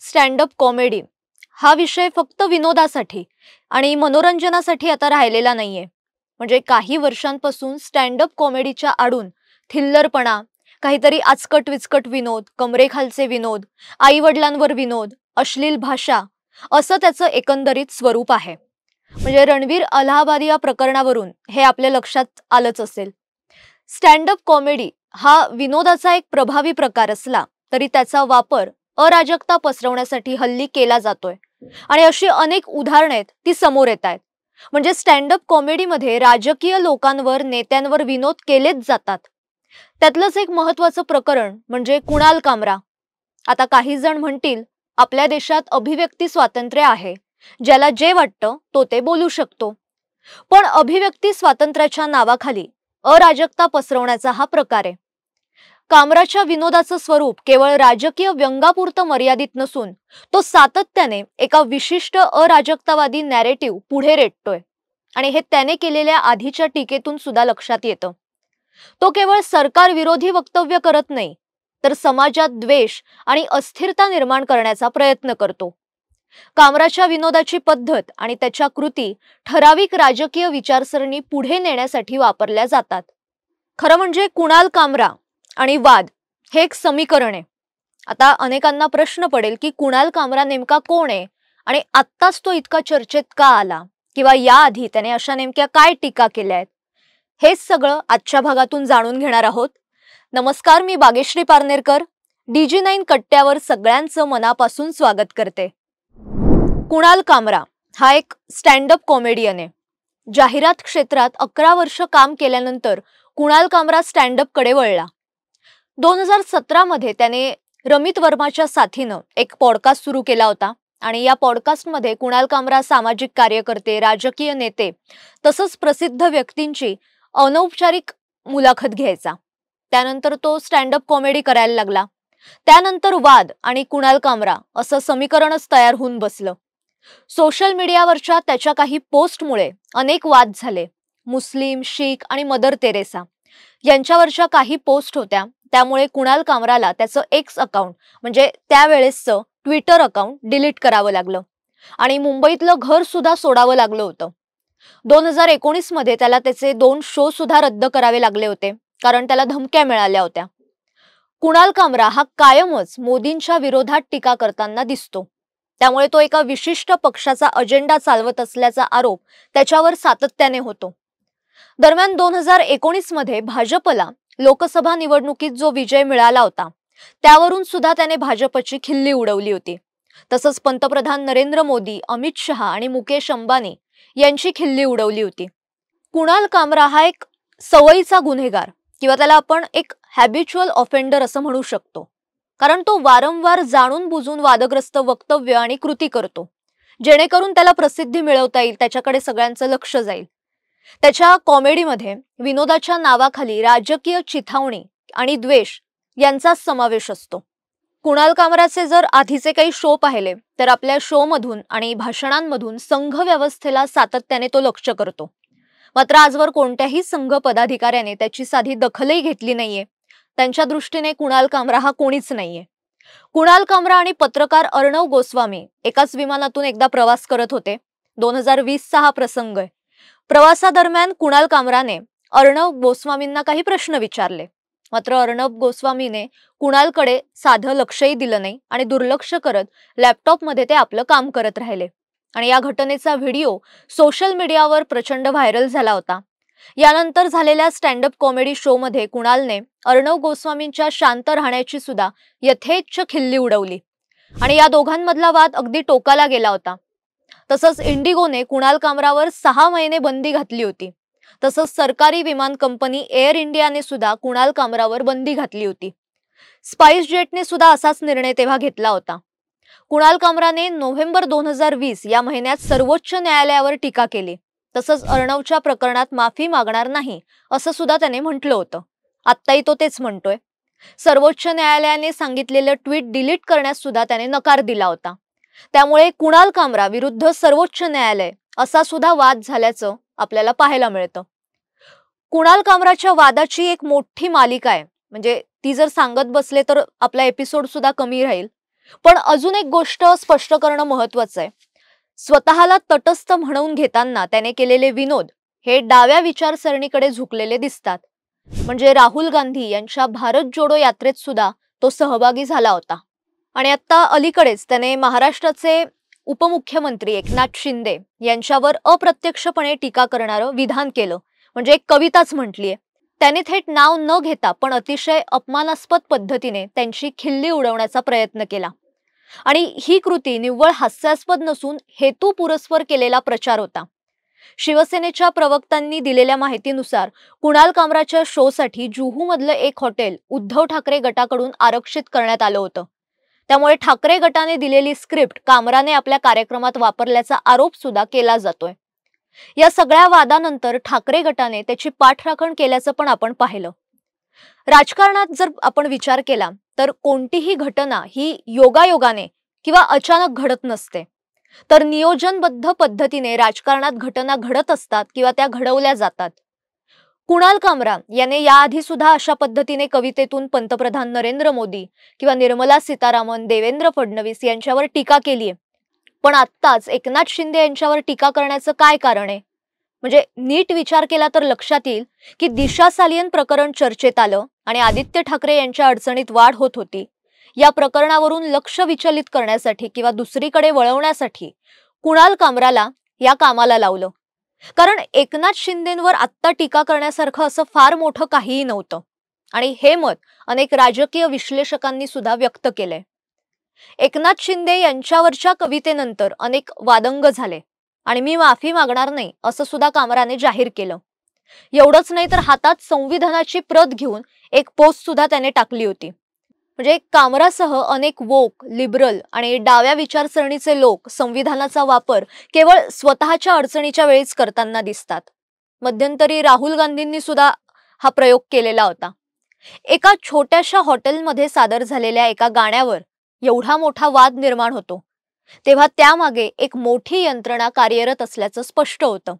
Stand up comedy हा विषय फक्त विनोदासाठी आणि मनोरंजनासाठी आता राहिलेला नाहीये. म्हणजे काही वर्षांपासून स्टँड अप कॉमेडीच्या आडून थिल्लरपणा, काहीतरी आचकट विचकट विनोद, कमरेखालचे विनोद, आई-वडिलांवर विनोद, अश्लील भाषा असं त्याचं एकंदरीत स्वरूप आहे. म्हणजे रणवीर अलाहाबादी या प्रकरणावरून हे आपल्या लक्षात आलंच असेल. स्टँड अप कॉमेडी हा विनोदाचा एक प्रभावी प्रकार असला तरी त्याचा वापर अराजकता पसरवण्यासाठी हल्ली केला जातोय आणि अशी अनेक उदाहरणे आहेत ती समोर येत आहेत. म्हणजे स्टँड अप कॉमेडीमध्ये राजकीय लोकांवर, नेत्यांवर विनोद केलेच जातात. त्यातलंच एक महत्त्वाचं प्रकरण म्हणजे कुणाल कामरा. आता काही जण म्हणतील आपल्या देशात अभिव्यक्ती स्वातंत्र्य आहे, ज्याला जे वाटतं तो ते बोलू शकतो. पण अभिव्यक्ती स्वातंत्र्याच्या नावाखाली अराजकता पसरवण्याचा हा प्रकार आहे. कामराच्या विनोदाचं स्वरूप केवळ राजकीय व्यंगापुरतं मर्यादित नसून तो सातत्याने एका विशिष्ट अराजकतावादी नॅरेटिव्ह पुढे रेटतोय आणि हे त्याने केलेल्या आधीच्या टीकेतून सुद्धा लक्षात येतं. तो केवळ सरकार विरोधी वक्तव्य करत नाही, तर समाजात द्वेष आणि अस्थिरता निर्माण करण्याचा प्रयत्न करतो. कामराच्या विनोदाची पद्धत आणि त्याच्या कृती ठराविक राजकीय विचारसरणी पुढे नेण्यासाठी वापरल्या जातात. खरं म्हणजे कुणाल कामरा आणि वाद हे एक समीकरण आहे. आता अनेकांना प्रश्न पडेल की कुणाल कामरा नेमका कोण आहे आणि आत्ताच तो इतका चर्चेत का आला, किंवा याआधी त्याने अशा नेमक्या काय टीका केल्या आहेत. हेच सगळं आजच्या भागातून जाणून घेणार आहोत. नमस्कार, मी बागेश्री पारनेरकर DG9 कट्ट्यावर सगळ्यांचं मनापासून स्वागत करते. कुणाल कामरा हा एक स्टँड अप कॉमेडियन आहे. जाहिरात क्षेत्रात 11 वर्ष काम केल्यानंतर कुणाल कामरा स्टँड अप कडे वळला. 2017 मध्ये त्याने रमित वर्माच्या साथीनं एक पॉडकास्ट सुरू केला होता आणि या पॉडकास्टमध्ये कुणाल कामरा सामाजिक कार्यकर्ते, राजकीय नेते तसंच प्रसिद्ध व्यक्तींची अनौपचारिक मुलाखत घ्यायचा. त्यानंतर तो स्टँड अप कॉमेडी करायला लागला. त्यानंतर वाद आणि कुणाल कामरा असं समीकरणच तयार होऊन बसलं. सोशल मीडियावरच्या त्याच्या काही पोस्टमुळे अनेक वाद झाले. मुस्लिम, शीख आणि मदर तेरेसा यांच्यावरच्या काही पोस्ट होत्या, त्यामुळे कुणाल कामराला त्याचं एक्स अकाउंट म्हणजे त्यावेळेसचं ट्विटर अकाउंट डिलीट करावं लागलं आणि मुंबईतलं घर सुद्धा सोडावं लागलं होतं. 2019 मध्ये त्याला त्याचे 2 शो सुद्धा रद्द करावे लागले होते, कारण त्याला धमक्या मिळाल्या होत्या. कुणाल कामरा हा कायमच मोदींच्या विरोधात टीका करताना दिसतो, त्यामुळे तो एका विशिष्ट पक्षाचा अजेंडा चालवत असल्याचा आरोप त्याच्यावर सातत्याने होतो. दरम्यान 2019 मध्ये भाजपला लोकसभा निवडणुकीत जो विजय मिळाला होता त्यावरून सुद्धा त्याने भाजपची खिल्ली उडवली होती. तसंच पंतप्रधान नरेंद्र मोदी, अमित शहा आणि मुकेश अंबानी यांची खिल्ली उडवली होती. कुणाल कामरा हा एक सवयीचा गुन्हेगार किंवा त्याला आपण एक हॅबिच्युअल ऑफेंडर असं म्हणू शकतो, कारण तो वारंवार जाणून बुजून वादग्रस्त वक्तव्य आणि कृती करतो, जेणेकरून त्याला प्रसिद्धी मिळवता येईल, त्याच्याकडे सगळ्यांचं लक्ष जाईल. त्याच्या कॉमेडीमध्ये विनोदाच्या नावाखाली राजकीय चिथावणी आणि द्वेष यांचा समावेश असतो. कुणाल कामराचे जर आधीचे काही शो पाहिले तर आपल्या शो मधून आणि भाषणांमधून संघ व्यवस्थेला सातत्याने तो लक्ष्य करतो. मात्र आजवर कोणत्याही संघ पदाधिकाऱ्याने त्याची साधी दखलही घेतली नाहीये. त्यांच्या दृष्टीने कुणाल कामरा हा कोणीच नाहीये. कुणाल कामरा आणि पत्रकार अर्णव गोस्वामी एकाच विमानातून एकदा प्रवास करत होते. 2020चा हा प्रसंग आहे. प्रवासादरम्यान कुणाल कामराने अर्णव गोस्वामींना काही प्रश्न विचारले, मात्र अर्णव गोस्वामीने कुणालकडे साधं लक्षही दिलं नाही आणि दुर्लक्ष करत लॅपटॉपमध्ये ते आपलं काम करत राहिले आणि या घटनेचा व्हिडिओ सोशल मीडियावर प्रचंड व्हायरल झाला होता. यानंतर झालेल्या स्टँड अप कॉमेडी शो मध्ये कुणालने अर्णव गोस्वामींच्या शांत राहण्याची सुद्धा यथेच्छ खिल्ली उडवली आणि या दोघांमधला वाद अगदी टोकाला गेला होता. तसंच इंडिगोने कुणाल कामरावर 6 महिने बंदी घातली होती. तसंच सरकारी विमान कंपनी एअर इंडियाने सुद्धा कुणाल कामरावर बंदी घातली होती. स्पाइस जेटने सुद्धा असाच निर्णय तेव्हा घेतला होता. कुणाल कामराने नोव्हेंबर 2020 या महिन्यात सर्वोच्च न्यायालयावर टीका केली. तसंच अर्णवच्या प्रकरणात माफी मागणार नाही असं सुद्धा त्याने म्हटलं होतं. आत्ताही तो तेच म्हणतोय. सर्वोच्च न्यायालयाने सांगितलेलं ट्विट डिलीट करण्यास सुद्धा त्याने नकार दिला होता. त्यामुळे कुणाल कामरा विरुद्ध सर्वोच्च न्यायालय असा सुद्धा वाद झाल्याचं आपल्याला पाहायला मिळतं. कुणाल कामराच्या वादाची एक मोठी मालिका आहे, म्हणजे ती जर सांगत बसले तर आपला एपिसोड सुद्धा कमी राहील. पण अजून एक गोष्ट स्पष्ट करणं महत्त्वाचं आहे. स्वतःला तटस्थ म्हणून घेताना त्याने केलेले विनोद हे डाव्या विचारसरणीकडे झुकलेले दिसतात. म्हणजे राहुल गांधी यांच्या भारत जोडो यात्रेत सुद्धा तो सहभागी झाला होता. आणि आता अलीकडेच त्याने महाराष्ट्राचे उपमुख्यमंत्री एकनाथ शिंदे यांच्यावर अप्रत्यक्षपणे टीका करणारं विधान केलं. म्हणजे एक कविताच म्हटलीये. त्याने थेट नाव न घेता पण अतिशय अपमानास्पद पद्धतीने त्यांची खिल्ली उडवण्याचा प्रयत्न केला. आणि ही कृती निव्वळ हास्यास्पद नसून हेतुपुरस्सर केलेला प्रचार होता. शिवसेनेच्या प्रवक्त्यांनी दिलेल्या माहितीनुसार कुणाल कामराच्या शोसाठी जुहूमधलं एक हॉटेल उद्धव ठाकरे गटाकडून आरक्षित करण्यात आलं होतं. त्यामुळे ठाकरे गटाने दिलेली स्क्रिप्ट कामराने आपल्या कार्यक्रमात वापरल्याचा आरोप सुद्धा केला जातोय. या सगळ्या वादानंतर ठाकरे गटाने त्याची पाठराखण केल्याचं पण आपण पाहिलं. राजकारणात जर आपण विचार केला तर कोणतीही घटना ही योगायोगाने किंवा अचानक घडत नसते, तर नियोजनबद्ध पद्धतीने राजकारणात घटना घडत असतात किंवा त्या घडवल्या जातात. कुणाल कामरा याने याआधी सुद्धा अशा पद्धतीने कवितेतून पंतप्रधान नरेंद्र मोदी किंवा निर्मला सीतारामन, देवेंद्र फडणवीस यांच्यावर टीका केलीये. पण आत्ताच एकनाथ शिंदे यांच्यावर टीका करण्याचं काय कारण आहे? म्हणजे नीट विचार केला तर लक्षात येईल की दिशा सालियन प्रकरण चर्चेत आलं आणि आदित्य ठाकरे यांच्या अडचणीत वाढ होत होती. या प्रकरणावरून लक्ष विचलित करण्यासाठी किंवा दुसरीकडे वळवण्यासाठी कुणाल कामराला या कामाला लावलं. कारण एकनाथ शिंदेंवर आत्ता टीका करण्यासारखं असं फार मोठं काहीही नव्हतं. आणि हे मत अनेक राजकीय विश्लेषकांनी सुद्धा व्यक्त केलंय. एकनाथ शिंदे यांच्यावरच्या कवितेनंतर अनेक वादंग झाले आणि मी माफी मागणार नाही असं सुद्धा कामराने जाहीर केलं. एवढंच नाही तर हातात संविधानाची प्रत घेऊन एक पोस्ट सुद्धा त्याने टाकली होती. म्हणजे कामरासह अनेक वोक, लिबरल आणि डाव्या विचारसरणीचे लोक संविधानाचा वापर केवळ स्वतःच्या अडचणीच्या वेळीच करताना दिसतात. मध्यंतरी राहुल गांधींनी सुद्धा हा प्रयोग केलेला होता. एका छोट्याशा हॉटेलमध्ये सादर झालेल्या एका गाण्यावर एवढा मोठा वाद निर्माण होतो तेव्हा त्यामागे एक मोठी यंत्रणा कार्यरत असल्याचं स्पष्ट होतं.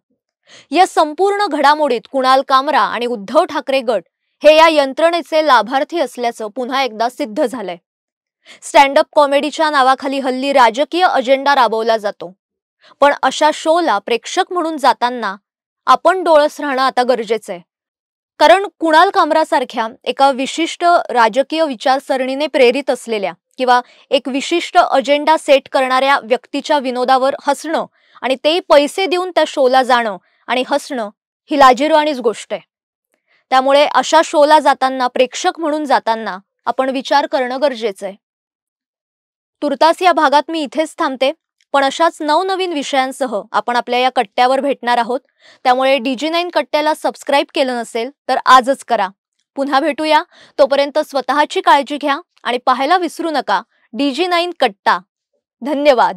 या संपूर्ण घडामोडीत कुणाल कामरा आणि उद्धव ठाकरे गट हे या यंत्रणेचे लाभार्थी असल्याचं पुन्हा एकदा सिद्ध झालंय. स्टँड अप कॉमेडीच्या नावाखाली हल्ली राजकीय अजेंडा राबवला जातो. पण अशा शोला प्रेक्षक म्हणून जाताना आपण डोळस राहणं आता गरजेचं आहे. कारण कुणाल कामरासारख्या एका विशिष्ट राजकीय विचारसरणीने प्रेरित असलेल्या किंवा एक विशिष्ट अजेंडा सेट करणाऱ्या व्यक्तीच्या विनोदावर हसणं आणि तेही पैसे देऊन त्या शोला जाणं आणि हसणं ही लाजिरवाणीच गोष्ट आहे. त्यामुळे अशा शोला जाताना, प्रेक्षक म्हणून जाताना आपण विचार करणं गरजेचं आहे. तुर्तास या भागात मी इथेच थांबते. पण अशाच नवनवीन विषयांसह आपण आपल्या या कट्ट्यावर भेटणार आहोत. त्यामुळे DG9 कट्ट्याला सबस्क्राईब केलं नसेल तर आजच करा. पुन्हा भेटूया. तोपर्यंत स्वतःची काळजी घ्या आणि पाहायला विसरू नका DG9 कट्टा. धन्यवाद.